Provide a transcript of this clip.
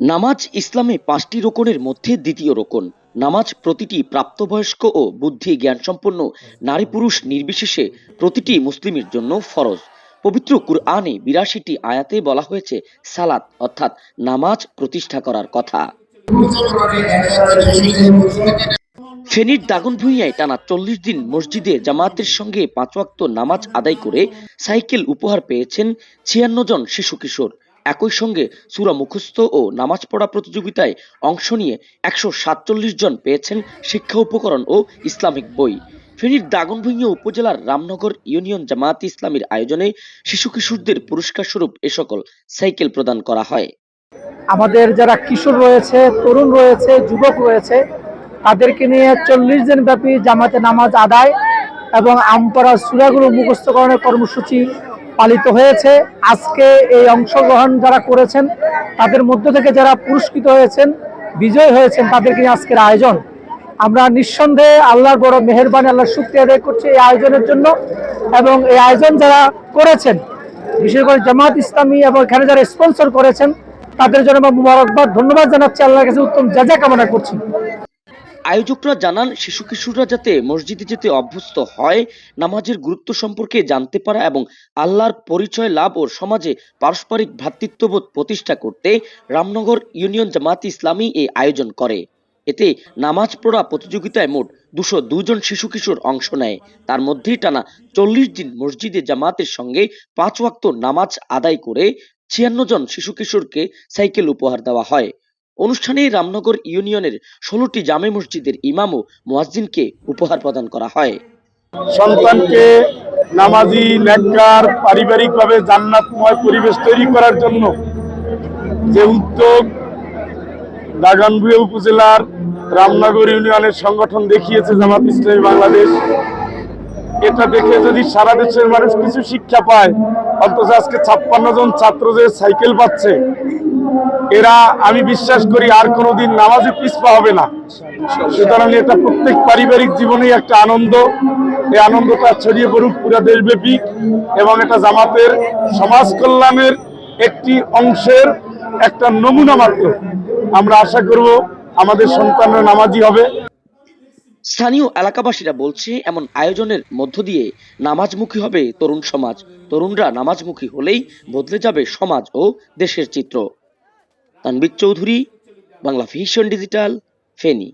নামাজ ইসলামে ৫টি রোকনের মধ্যে দ্বিতীয় রোকন। নামাজ প্রতিটি প্রাপ্তবয়স্ক ও বুদ্ধি জ্ঞানসম্পন্ন নারী পুরুষ নির্বিশেষে প্রতিটি মুসলিমের জন্য ফরজ। পবিত্র কুরআনে ৮২টি আয়াতে বলা হয়েছে সালাত অর্থাৎ নামাজ প্রতিষ্ঠা করার কথা। ফেনীর দাগনভূঞায় টানা ৪০ দিন মসজিদে জামায়াতের সঙ্গে ৫ ওয়াক্ত নামাজ আদায় করে সাইকেল উপহার পেয়েছেন ৫৬ জন শিশু কিশোর। একই সঙ্গে সূরা মুখস্থ ও নামাজ পড়া প্রতিযোগিতায় অংশ নিয়ে ১৪৭ জন পেয়েছেন শিক্ষা উপকরণ ও ইসলামিক বই। ফেনীর দাগনভূঞা উপজেলার রামনগর ইউনিয়ন জামায়াতে ইসলামীর আয়োজনে শিশু কিশোরদের পুরস্কার স্বরূপ এ সকল সাইকেল প্রদান করা হয়। আমাদের যারা কিশোর রয়েছে, তরুণ রয়েছে, যুবক রয়েছে, তাদেরকে নিয়ে ৪০ দিন ব্যাপী জামাতে নামাজ আদায় এবং আমপড়া সূরাগুলো মুখস্থকরণের কর্মসূচি পালিত হয়েছে। আজকে এই অংশগ্রহণ যারা করেছেন তাদের মধ্য থেকে যারা পুরস্কৃত হয়েছেন, বিজয় হয়েছেন, তাদেরকে নিয়ে আজকের আয়োজন। আমরা নিঃসন্দেহে আল্লাহর বড় মেহেরবানি, আল্লাহর শুকরিয়া আদায় করছি এই আয়োজনের জন্য। এবং এই আয়োজন যারা করেছেন, বিশেষ করে জামাত ইসলামী এবং এখানে যারা স্পন্সর করেছেন, তাদের জন্য আমরা মুবারকবাদ, ধন্যবাদ জানাচ্ছি, আল্লাহর কাছে উত্তম জাযা কামনা করছি। আয়োজকরা জানান, শিশু কিশোররা যাতে মসজিদে যেতে অভ্যস্ত হয়, নামাজের গুরুত্ব সম্পর্কে জানতে পারা এবং আল্লাহর পরিচয় লাভ ও সমাজে পারস্পরিক ভ্রাতৃত্ববোধ প্রতিষ্ঠা করতে রামনগর ইউনিয়ন জামায়াতে ইসলামী এই আয়োজন করে। এতে নামাজ পড়া প্রতিযোগিতায় মোট ২০২ জন শিশু কিশোর অংশ নেয়। তার মধ্যেই টানা ৪০ দিন মসজিদে জামাতের সঙ্গে ৫ ওয়াক্ত নামাজ আদায় করে ৫৬ জন শিশু কিশোরকে সাইকেল উপহার দেওয়া হয়। অনুষ্ঠানে রামনগর ইউনিয়নের ১৬টি জামে মসজিদের ইমাম ও মুয়াজ্জিনকে উপহার প্রদান করা হয়। সন্তানকে নামাজি, নেককার, পারিবারিকভাবে জান্নাতময় পরিবেশ তৈরি করার জন্য যে উদ্যোগ দাগনভূঞা উপজেলার রামনগর ইউনিয়নের সংগঠন দেখিয়েছে জামাত ইসলামী বাংলাদেশ, এটা দেখে যদি সারা দেশের মানুষ কিছু শিক্ষা পায়, অন্তত আজকে ৫৬ জন ছাত্র যে সাইকেল পাচ্ছে, এরা আমি বিশ্বাস করি আর কোনোদিন নামাজে পিছপা হবে না। সুতরাং এটা প্রত্যেক পারিবারিক জীবনেই একটা আনন্দ। এই আনন্দটা ছড়িয়ে পড়ুক পুরো দেশব্যাপী এবং এটা জামাতের সমাজ কল্যাণের একটি অংশের একটা নমুনা মাত্র। আমরা আশা করব আমাদের সন্তানরা নামাজি হবে। স্থানীয় এলাকাবাসীরা বলছে, এমন আয়োজনের মধ্য দিয়ে নামাজমুখী হবে তরুণ সমাজ। তরুণরা নামাজমুখী হলেই বদলে যাবে সমাজ ও দেশের চিত্র। Tanvir Chowdhury, Bangla vision digital, Feni.